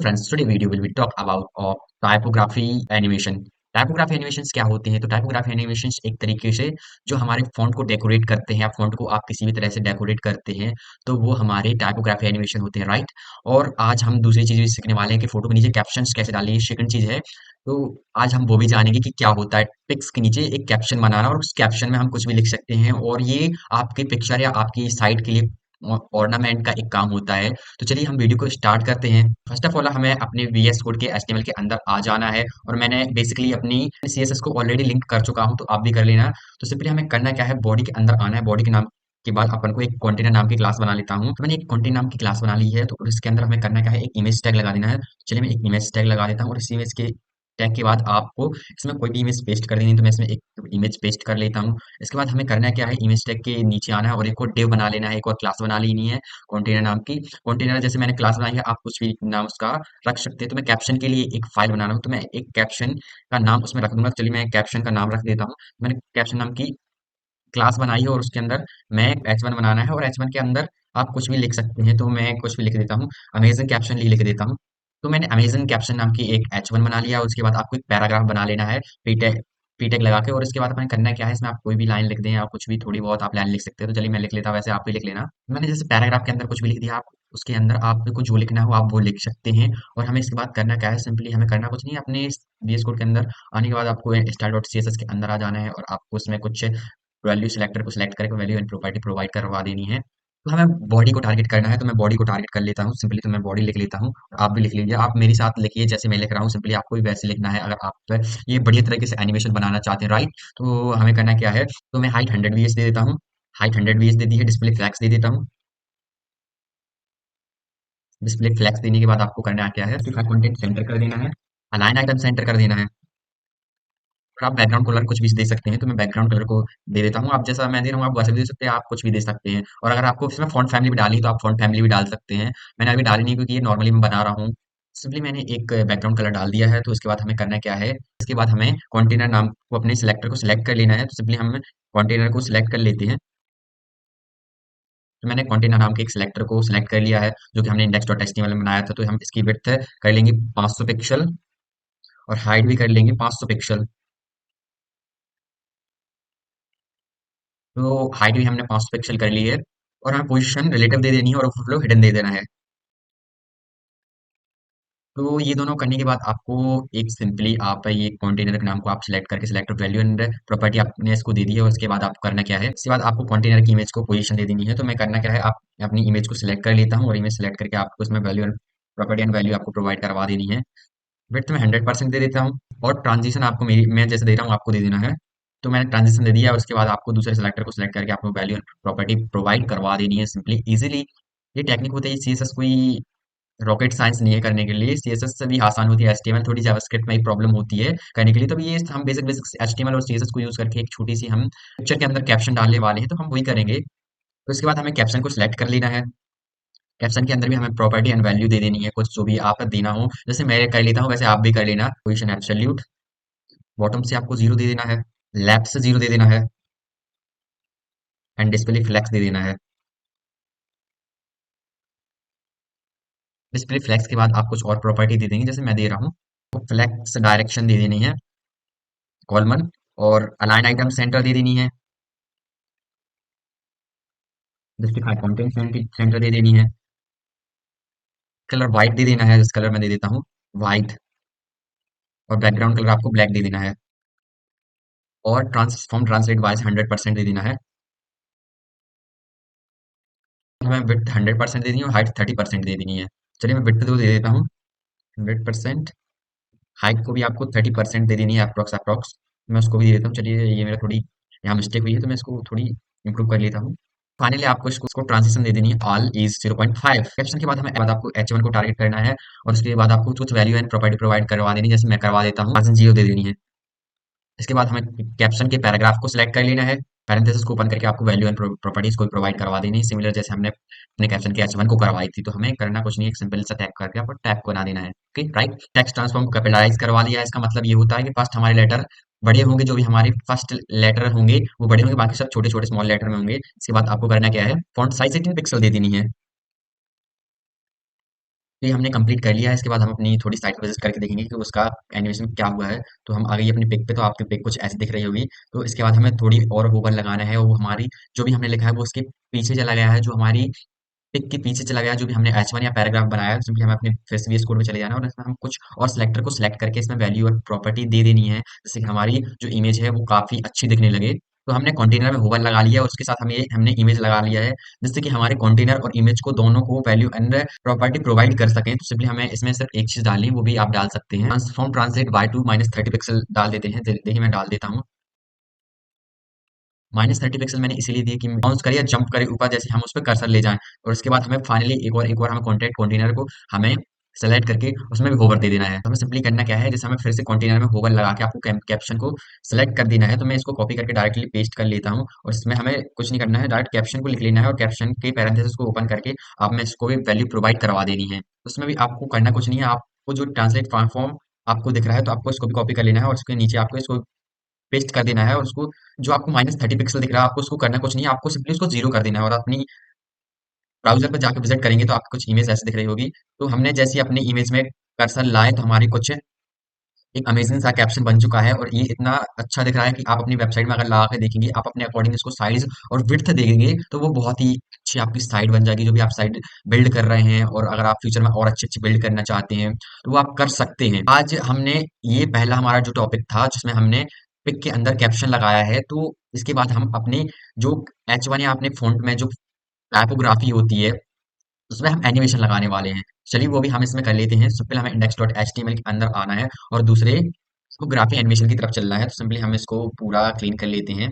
friends, today video will be talk about of typography animation. Typography animations क्या होते हैं? तो टाइपोग्राफी एनिमेशंस एक तरीके से जो हमारे फ़ॉन्ट को डेकोरेट करते हैं या फ़ॉन्ट को आप किसी भी तरह से डेकोरेट करते हैं, तो वो हमारे टाइपोग्राफी एनिमेशन होते हैं, राइट? और आज हम दूसरी चीज़ भी सीखने वाले हैं कि फ़ोटो के नीचे कैप्शंस कैसे डालें, ये सेकंड चीज़ है। तो आज हम वो भी जानेंगे कि क्या होता है पिक्स के नीचे एक कैप्शन बनाना और उस कैप्शन में हम कुछ भी लिख सकते हैं और ये आपकी पिक्चर या आपकी साइट के लिए ऑर्नामेंट का एक काम होता है। तो चलिए हम वीडियो को स्टार्ट करते हैं। फर्स्ट ऑफ ऑल हमें अपने वीएस कोड के एचटीएमएल के अंदर आ जाना है और मैंने बेसिकली अपनी सीएसएस को ऑलरेडी लिंक कर चुका हूँ, तो आप भी कर लेना। तो सिंपली हमें करना क्या है, बॉडी के अंदर आना है। बॉडी के नाम के बाद अपन को एक कंटेनर नाम की क्लास बना लेता हूँ। तो मैंने एक कंटेनर नाम की क्लास बना ली है, तो इसके अंदर हमें करना क्या है, एक इमेज टैग लगा देना है। चलिए मैं एक इमेज टैग लगा देता हूँ और इस इमेज के टैग के बाद आपको इसमें कोई भी इमेज पेस्ट कर देनी है, तो मैं इसमें एक इमेज पेस्ट कर लेता हूँ। इसके बाद हमें करना क्या है, इमेज टैग के नीचे आना है और एक और डिव बना लेना है, एक और क्लास बना लेनी है कंटेनर नाम की। कंटेनर जैसे मैंने क्लास बनाई है, आप कुछ भी नाम उसका रख सकते हैं। तो मैं कैप्शन के लिए एक फाइल बना रहा हूँ, तो मैं एक कैप्शन का नाम उसमें रख दूंगा। चलिए मैं कैप्शन का नाम रख देता हूँ। मैंने कैप्शन नाम की क्लास बनाई है और उसके अंदर मैं H1 बनाना है और H1 के अंदर आप कुछ भी लिख सकते हैं। तो मैं कुछ भी लिख देता हूँ, अमेजन कैप्शन लिख देता हूँ। तो मैंने अमेजन कैप्शन नाम की एक H1 बना लिया। उसके बाद आपको एक पैराग्राफ बना लेना है पीटेग लगा के, और इसके बाद अपने करना क्या है, इसमें आप कोई भी लाइन लिख दें या कुछ भी थोड़ी बहुत आप लाइन लिख सकते हैं। तो चलिए मैं लिख लेता हूँ, वैसे आप भी लिख लेना। मैंने जैसे पैराग्राफ के अंदर कुछ भी लिख दिया, आप उसके अंदर आपको जो लिखना हो आप वो लिख सकते हैं। और हमें इसके बाद करना क्या है, सिंपली हमें करना कुछ नहीं है, अपने VS कोड के अंदर आने के बाद आपको स्टाइल डॉट CSS के अंदर आ जाना है और आपको उसमें कुछ वैल्यू सिलेक्टर को सिलेक्ट करके वैल्यू एंड प्रॉपर्टी प्रोवाइड करवा देनी है। तो हमें बॉडी को टारगेट करना है, तो मैं बॉडी को टारगेट कर लेता हूँ सिंपली। तो मैं बॉडी लिख लेता हूँ, आप भी लिख लीजिए। आप मेरे साथ लिखिए जैसे मैं लिख रहा हूँ, सिंपली आपको भी वैसे लिखना है अगर आप ये बढ़िया तरीके से एनिमेशन बनाना चाहते हैं, राइट? तो हमें करना क्या है, तो मैं हाइट 100 VS दे देता हूँ। हाइट 100 VS दे दी है, डिस्प्ले फ्लैक्स दे देता हूँ। डिस्प्ले फ्लैक्स देने के बाद आपको करना क्या है, कंटेंट सेंटर कर देना है, अलाइन आइटम सेंटर कर देना है। और आप बैकग्राउंड कलर कुछ भी दे सकते हैं, तो मैं बैकग्राउंड कलर को दे देता हूँ। आप जैसा मैं दे रहा हूँ आप वैसे भी दे सकते हैं, आप कुछ भी दे सकते हैं। और अगर आपको इसमें फॉन्ट फैमिली भी डाली तो आप फॉन्ट फैमिली भी डाल सकते हैं। मैंने अभी डाली नहीं क्योंकि ये नॉर्मली मैं बना रहा हूँ। सिंपली मैंने एक बैकग्राउंड कलर डाल दिया है। तो इसके बाद हमें करना क्या है, इसके बाद हमें कंटेनर नाम को अपने सिलेक्टर को सिलेक्ट कर लेना है। तो सिंपली हम कंटेनर को सिलेक्ट कर लेते हैं। तो मैंने कंटेनर नाम के एक सिलेक्टर को सिलेक्ट कर लिया है जो कि हमने इंडेक्स डॉट एचटीएमएल में बनाया था। तो हम इसकी विड्थ कर लेंगे 500 पिक्सल और हाइट भी कर लेंगे 500 पिक्सल। तो हाइट भी हमने 500 पिक्सल कर ली है और हमें पोजीशन रिलेटिव दे देनी है और ओवरफ्लो हिडन दे देना है। तो ये दोनों करने के बाद आपको एक सिंपली आप ये कंटेनर के नाम को आप सिलेक्ट करके सिलेक्ट वैल्यू एंड प्रॉपर्टी आपने इसको दे दी है। और उसके बाद आपको करना क्या है, इसके बाद आपको कंटेनर की इमेज को पोजीशन दे देनी है। तो मैं करना क्या है, आप अपनी इमेज को सिलेक्ट कर लेता हूँ और इमेज सिलेक्ट करके आपको इसमें value and property and value आपको प्रोवाइड करवा देनी है। विड्थ में 100% दे देता हूँ और ट्रांजिशन आपको मेरी मैं जैसे दे रहा हूँ आपको दे देना है। तो मैंने ट्रांजिशन दे दिया और उसके बाद आपको दूसरे सेलेक्टर को सिलेक्ट करके आपको वैल्यू प्रॉपर्टी प्रोवाइड करवा देनी है सिंपली इजीली। ये टेक्निक होती है, सीएसएस कोई रॉकेट साइंस नहीं है करने के लिए, सीएसएस से भी आसान होती है। एचटीएमएल थोड़ी जावास्क्रिप्ट में ही प्रॉब्लम होती है करने के लिए। तो ये हम बेसिक बेसिक एचटीएमएल और सीएसएस को यूज करके एक छोटी सी हम पिक्चर के अंदर कैप्शन डालने वाले हैं, तो हम वही करेंगे। तो इसके बाद हमें कैप्शन को सिलेक्ट कर लेना है। कैप्शन के अंदर भी हमें प्रॉपर्टी एंड वैल्यू दे देनी है, कुछ जो भी आप देना हो। जैसे मैं कर लेता हूँ वैसे आप भी कर लेना। पोजीशन एब्सोल्यूट, बॉटम से आपको 0 दे देना है, लेफ्ट से 0 दे देना है एंड डिस्प्ले फ्लेक्स दे देना है। डिस्प्ले फ्लेक्स के बाद आप कुछ और प्रॉपर्टी दे देंगे, जैसे मैं दे रहा हूँ। तो फ्लेक्स डायरेक्शन दे देनी है, कॉलमन, और अलाइन आइटम सेंटर दे देनी है। जस्टिफाई कंटेंट सेंटर दे देनी है। कलर व्हाइट दे देना है, जिस कलर मैं दे देता हूँ व्हाइट। और बैकग्राउंड कलर आपको ब्लैक दे देना है। और ट्रांसफॉर्म ट्रांसलेट वाइज 100% दे देना है। हमें विड्थ 100% दे देनी है और हाइट 30% दे देनी है। चलिए मैं विड्थ तो दे देता हूँ 100%। हाइट को भी आपको 30% दे देनी है, अप्रोक्स अप्रोक्स। मैं उसको भी दे देता हूँ। चलिए ये मेरा थोड़ी यहाँ मिस्टेक हुई है, तो मैं इसको थोड़ी इंप्रूव कर लेता हूँ। फाइनली आपको इसको ट्रांजिशन दे देनी है, ऑल इज 0.5 कैप्शन के बाद हमें बाद आपको H1 को टारगेट करना है और उसके बाद आपको कुछ वैल्यू एंड प्रॉपर्टी प्रोवाइड करवा देनी है, जैसे मैं करवा देता हूँ 0 दे देनी है। इसके बाद हमें कैप्शन के पैराग्राफ को सिलेक्ट कर लेना है, पैरेंथेसिस को ओपन करके आपको वैल्यू एंड प्रॉपर्टीज को प्रोवाइड करवा देनी है, सिमिलर जैसे हमने अपने कैप्शन के H1 को करवाई थी। तो हमें करना कुछ नहीं है, एक सिंपल सा टैग करके आपको टैग को बना देना है। Okay right, text transform capitalise करवा लिया है। इसका मतलब ये होता है कि फर्स्ट हमारे लेटर बड़े होंगे, जो भी हमारे फर्स्ट लेटर होंगे वो बड़े होंगे, बाकी सब छोटे छोटे स्मॉल लेटर में होंगे। इसके बाद आपको करना क्या है, फॉन्ट साइज 18 पिक्सल दे देनी है। तो ये हमने कंप्लीट कर लिया है। इसके बाद हम अपनी थोड़ी साइट विजिट करके देखेंगे कि उसका एनिमेशन क्या हुआ है। तो हम आ गए अपनी पिक पे, तो आपकी पिक कुछ ऐसी दिख रही होगी। तो इसके बाद हमें थोड़ी और होवर लगाना है, और वो हमारी जो भी हमने लिखा है वो उसके पीछे चला गया है, जो हमारी पिक के पीछे चला गया, जो भी हमने H1 या पैराग्राफ बनाया है। सिंपली हमें अपने फिर से VS कोड में चले जाना है, और इसमें हम कुछ और सिलेक्टर को सिलेक्ट करके इसमें वैल्यू और प्रॉपर्टी दे देनी है, जिससे कि हमारी जो इमेज है वो काफी अच्छी दिखने लगे। तो हमने कंटेनर में होवर लगा लिया है, और उसके साथ हमने इमेज लगा लिया है, जिससे कि हमारे कंटेनर और इमेज को दोनों को वैल्यू एंड प्रॉपर्टी प्रोवाइड कर सकें। तो सिंपली हमें इसमें सिर्फ एक चीज डालनी है, वो भी आप डाल सकते हैं, ट्रांसफॉर्म ट्रांसलेट Y2 -30 पिक्सल डाल देते हैं। देखिए मैं डाल देता हूँ। -30 पिक्सल मैंने इसीलिए दिया कि बाउंस करे या जंप करे ऊपर, जैसे हम उस पर कर्सर ले जाएं। और उसके बाद हमें फाइनली एक और हमें कॉन्टेक्ट कंटेनर को हमें सेलेक्ट करके उसमें भी होवर दे देना है। तो हमें सिंपली करना क्या है, जैसे हमें फिर से कंटेनर में होवर लगा के आपको कैप्शन को सेलेक्ट कर देना है। तो मैं इसको कॉपी करके डायरेक्टली पेस्ट कर लेता हूँ, और इसमें हमें कुछ नहीं करना है, डायरेक्ट कैप्शन को लिख लेना है, और कैप्शन के पैरेंथेसिस को ओपन करके आप में इसको भी वैल्यू प्रोवाइड करवा देनी है। उसमें भी आपको करना कुछ नहीं है, आपको जो ट्रांसलेट फॉर्म आपको दिख रहा है, तो आपको इसको भी कॉपी कर लेना है, और उसके नीचे आपको इसको पेस्ट कर देना है, और उसको जो आपको -30 पिक्सल दिख रहा है, आपको उसको करना कुछ नहीं है, आपको सिंपली उसको जीरो कर देना है। और अपनी ब्राउजर पर जाकर विजिट करेंगे तो आपको कुछ इमेज ऐसे दिख रही होगी। तो हमने जैसे अपनी इमेज में कर्सर लाए, तो हमारी कुछ एक अमेजिंग सा कैप्शन बन चुका है, और ये इतना अच्छा दिख रहा है कि आप अपनी वेबसाइट में अगर लगा के देखेंगे, आप अपने अकॉर्डिंग इसको साइज और विड्थ देंगे, तो वो बहुत ही अच्छी आपकी साइट बन जाएगी, जो भी आप साइट बिल्ड कर रहे हैं। और अगर आप फ्यूचर में और अच्छी अच्छी बिल्ड करना चाहते हैं, तो वो आप कर सकते हैं। आज हमने ये पहला हमारा जो टॉपिक था, जिसमें हमने पिक के अंदर कैप्शन लगाया है। तो इसके बाद हम अपने जो H1 या अपने फ़ॉन्ट में जो टाइपोग्राफी होती है, उसमें हम एनिमेशन लगाने वाले हैं। चलिए वो भी हम इसमें कर लेते हैं। सबसे पहले हमें index.html के अंदर आना है, और दूसरे इसको ग्राफिक एनिमेशन की तरफ चलना है। तो सिंपली हम इसको पूरा क्लीन कर लेते हैं।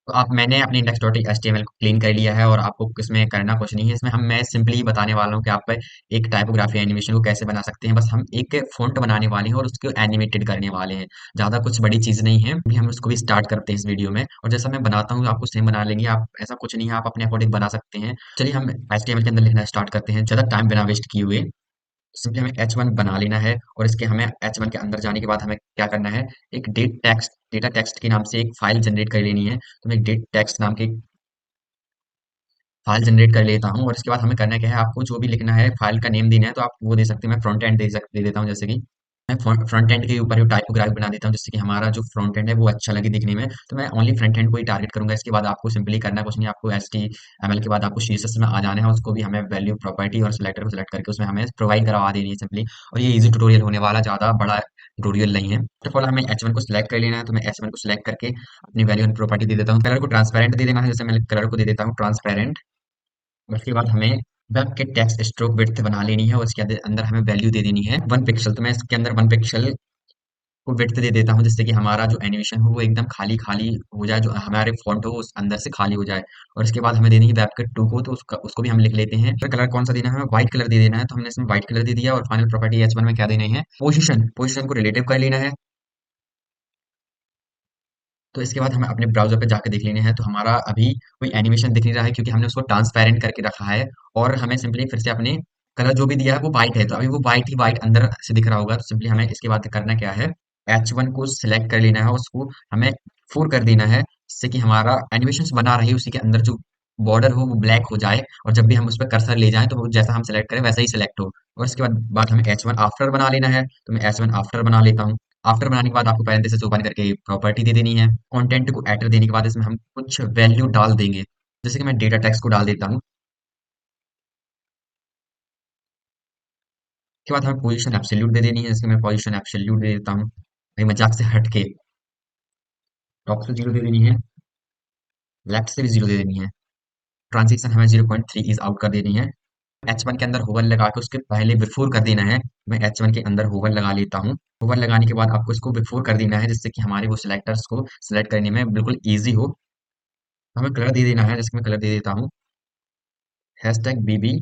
तो आप मैंने अपने index.html को क्लीन कर लिया है, और आपको इसमें करना कुछ नहीं है। इसमें मैं सिंपली ही बताने वाला हूँ कि आप एक टाइपोग्राफी एनिमेशन को कैसे बना सकते हैं। बस हम एक फ़ॉन्ट बनाने वाले हैं, और उसको एनिमेटेड करने वाले हैं। ज़्यादा कुछ बड़ी चीज़ नहीं है। अभी हम उसको भी स्टार्ट करते हैं इस वीडियो में, और जैसा मैं बनाता हूँ आपको सेम बना लेंगे आप। ऐसा कुछ नहीं है, आप अपने अकॉर्डिंग बना सकते हैं। चलिए हम HTML के अंदर लिखना स्टार्ट करते हैं, ज़्यादा टाइम बिना वेस्ट किए हुए। सिंपली हमें H1 बना लेना है, और इसके हमें H1 के अंदर जाने के बाद हमें क्या करना है, एक डेटा टेक्स्ट के नाम से एक फाइल जनरेट कर लेनी है। तो मैं डेट टेक्स्ट नाम की फाइल जनरेट कर लेता हूँ, और इसके बाद हमें करना क्या है, आपको जो भी लिखना है, फाइल का नेम देना है, तो आप वो दे सकते हैं। मैं फ्रंट एंड दे देता हूँ, जैसे कि मैं फ्रंट एंड के ऊपर टाइपोग्राफी बना देता हूँ, जिससे कि हमारा जो फ्रंट एंड है वो अच्छा लगे दिखने में। तो मैं ओनली फ्रंट एंड को ही टारगेट करूंगा। इसके बाद आपको सिंपली करना कुछ नहीं, आपको HTML के बाद आपको CSS में आ जाना है, उसको भी हमें वैल्यू प्रॉपर्टी और सिलेक्टर को सिलेक्ट करके उसमें हमें प्रोवाइड करवा देनी है सिंपली। और ये इजी ट्यूटोरियल होने वाला, ज़्यादा बड़ा ट्यूटोरियल नहीं है। फर्स्ट ऑफ ऑल हमें H1 को सिलेक्ट कर लेना है। तो मैं H1 को सिलेक्ट करके अपनी वैल्यू एंड प्रॉपर्टी दे देता हूँ। कलर को ट्रांसपेरेंट दे देना है, जैसे मैं कलर को दे देता हूँ ट्रांसपेरेंट। उसके बाद हमें वेब के टेक्स्ट स्ट्रोक विड्थ बना लेनी है, और उसके अंदर हमें वैल्यू दे देनी है 1 पिक्सल। तो मैं इसके अंदर 1 पिक्सल को विड्थ दे देता हूँ, जिससे कि हमारा जो एनिमेशन हो वो एकदम खाली खाली हो जाए, जो हमारे फॉन्ट हो उस अंदर से खाली हो जाए। और इसके बाद हमें देनी है वेबकिट 2 को, तो उसको भी हम लिख लेते हैं। फिर कलर कौन सा देना है, हमें व्हाइट कलर दे देना है। तो हमने इसमें व्हाइट कलर दे दिया, और फाइनल प्रॉपर्टी H1 में क्या देनी है, पोजीशन को रिलेटिव कर लेना है। तो इसके बाद हमें अपने ब्राउज़र पे जाके देख लेना है, तो हमारा अभी कोई एनिमेशन दिख नहीं रहा है, क्योंकि हमने उसको ट्रांसपेरेंट करके रखा है। और हमें सिंपली फिर से अपने कलर जो भी दिया है वो व्हाइट है, तो अभी वो व्हाइट ही व्हाइट अंदर से दिख रहा होगा। तो सिंपली हमें इसके बाद करना क्या है, H1 को सिलेक्ट कर लेना है, उसको हमें 4 कर देना है, जिससे कि हमारा एनिमेशन बना रही उसी के अंदर जो बॉर्डर हो वो ब्लैक हो जाए, और जब भी हम उस पर कर्सर ले जाएं तो वो जैसा हम सेलेक्ट करें वैसा ही सिलेक्ट हो। और इसके बाद हमें H1 आफ्टर बना लेना है। तो मैं H1 आफ्टर बना लेता हूँ। आफ्टर बनाने के बाद आपको पैरेंथेसिस ओपन करके प्रॉपर्टी दे देनी है। कंटेंट को एटर देने के बाद इसमें हम कुछ वैल्यू डाल देंगे, जैसे कि मैं डेटा टेक्स्ट को डाल देता हूँ। उसके बाद हमें पोजीशन एब्सोल्यूट दे देनी है, जैसे कि मैं पोजीशन एब्सोल्यूट दे देता हूँ। भाई मजाक से हट के टॉप से 0 दे देनी है, लेफ्ट से भी 0 दे देनी है। ट्रांजिशन हमें 0.3 इज आउट कर देनी है। H1 के अंदर होवर लगा के उसके पहले बिफोर कर देना है। मैं H1 के अंदर होवर लगा लेता हूँ। होवर लगाने के बाद आपको इसको बिफोर कर देना है, जिससे कि हमारे वो सिलेक्टर्स को सिलेक्ट करने में बिल्कुल ईजी हो। हमें कलर दे देना है, जैसे मैं कलर दे देता हूँ #BB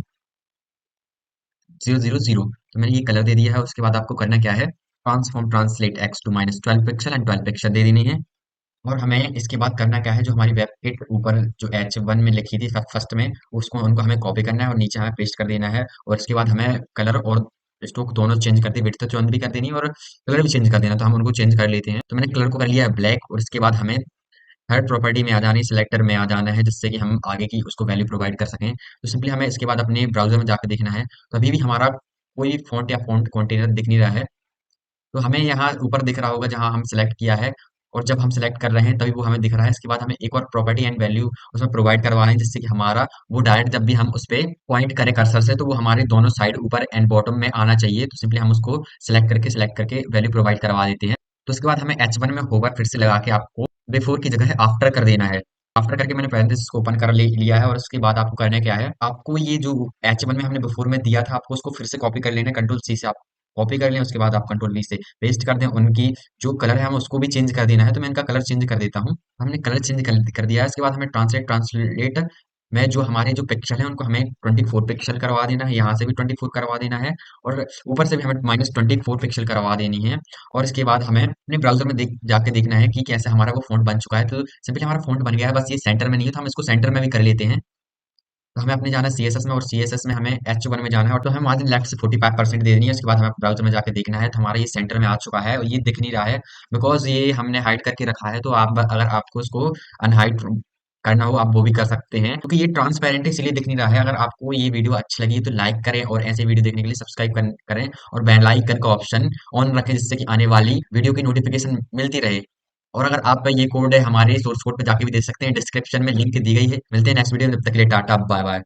000। तो मैंने ये कलर दे दिया है। उसके बाद आपको करना क्या है, transform translate X to -12 pixel and 12 pixel दे देनी है। और हमें इसके बाद करना क्या है, जो हमारी वेब के ऊपर जो H1 में लिखी थी फर्स्ट में, उसको उनको हमें कॉपी करना है और नीचे हमें पेस्ट कर देना है। और इसके बाद हमें कलर और स्ट्रोक दोनों चेंज कर दी, विड्थ तो चेंज भी कर देनी है और कलर भी चेंज कर देना। तो हम उनको चेंज कर लेते हैं। तो मैंने कलर को कर लिया है ब्लैक, और इसके बाद हमें थर्ड प्रॉपर्टी में आ जानी, सिलेक्टर में आ जाना है, जिससे कि हम आगे की उसको वैल्यू प्रोवाइड कर सकें। तो सिंपली हमें इसके बाद अपने ब्राउजर में जाकर देखना है। तो अभी भी हमारा कोई फॉन्ट या फॉन्ट कंटेनर दिख नहीं रहा है। तो हमें यहाँ ऊपर दिख रहा होगा जहाँ हम सिलेक्ट किया है, और जब हम सिलेक्ट कर रहे हैं तभी वो हमें दिख रहा है। इसके बाद हमें एक और प्रॉपर्टी एंड वैल्यू उसमें प्रोवाइड करवाना है, जिससे कि हमारा वो डायरेक्ट जब भी हम उस पे पॉइंट करें कर्सर से, तो वो हमारे दोनों साइड ऊपर एंड बॉटम में आना चाहिए। तो सिंपली हम उसको सिलेक्ट करके वैल्यू प्रोवाइड करवा देते हैं। तो उसके बाद हमें H1 में होवर फिर से लगा के आपको बिफोर की जगह आफ्टर कर देना है। आफ्टर करके मैंने पैरेंथेसिस को ओपन कर लिया है, और उसके बाद आपको करना क्या है, आपको ये जो H1 में हमने बिफोर में दिया था, आपको उसको फिर से कॉपी कर लेना है। कंट्रोल सी से आप कॉपी कर लें, उसके बाद आप कंट्रोल वी से पेस्ट कर दें। उनकी जो कलर है हम उसको भी चेंज कर देना है, तो मैं इनका कलर चेंज कर देता हूँ। हमने कलर चेंज कर दिया है। इसके बाद हमें ट्रांसलेट में जो हमारे जो पिक्सल है उनको हमें 24 पिक्सल करवा देना है, यहाँ से भी 24 करवा देना है, और ऊपर से भी हमें -24 पिक्सल करवा देनी है। और इसके बाद हमें अपने ब्राउजर में जाके देखना है कि कैसे हमारा वो फॉन्ट बन चुका है। तो सिंपली हमारा फॉन्ट बन गया है, बस ये सेंटर में नहीं है, तो हम इसको सेंटर में भी कर लेते हैं। तो हमें अपने जाना है CSS में, और CSS में हमें H1 में जाना है, और तो हमें मार्जिन लेफ्ट से 45% दे देनी है। उसके बाद हमें ब्राउजर में जाके देखना है, तो हमारा ये सेंटर में आ चुका है, और ये दिख नहीं रहा है बिकॉज ये हमने हाइड करके रखा है। तो आप अगर आपको इसको अनहाइड करना हो, आप वो भी कर सकते हैं, क्योंकि ये ट्रांसपेरेंट इसलिए दिख नहीं रहा है। अगर आपको ये वीडियो अच्छी लगी तो लाइक करें, और ऐसे वीडियो देखने के लिए सब्सक्राइब करें, और बेल आइकन का ऑप्शन ऑन रखें, जिससे कि आने वाली वीडियो की नोटिफिकेशन मिलती रहे। और अगर आपका ये कोड है, हमारे सोर्स कोड पे जाके भी देख सकते हैं, डिस्क्रिप्शन में लिंक दी गई है। मिलते हैं नेक्स्ट वीडियो में, तब तक के लिए टाटा बाय बाय।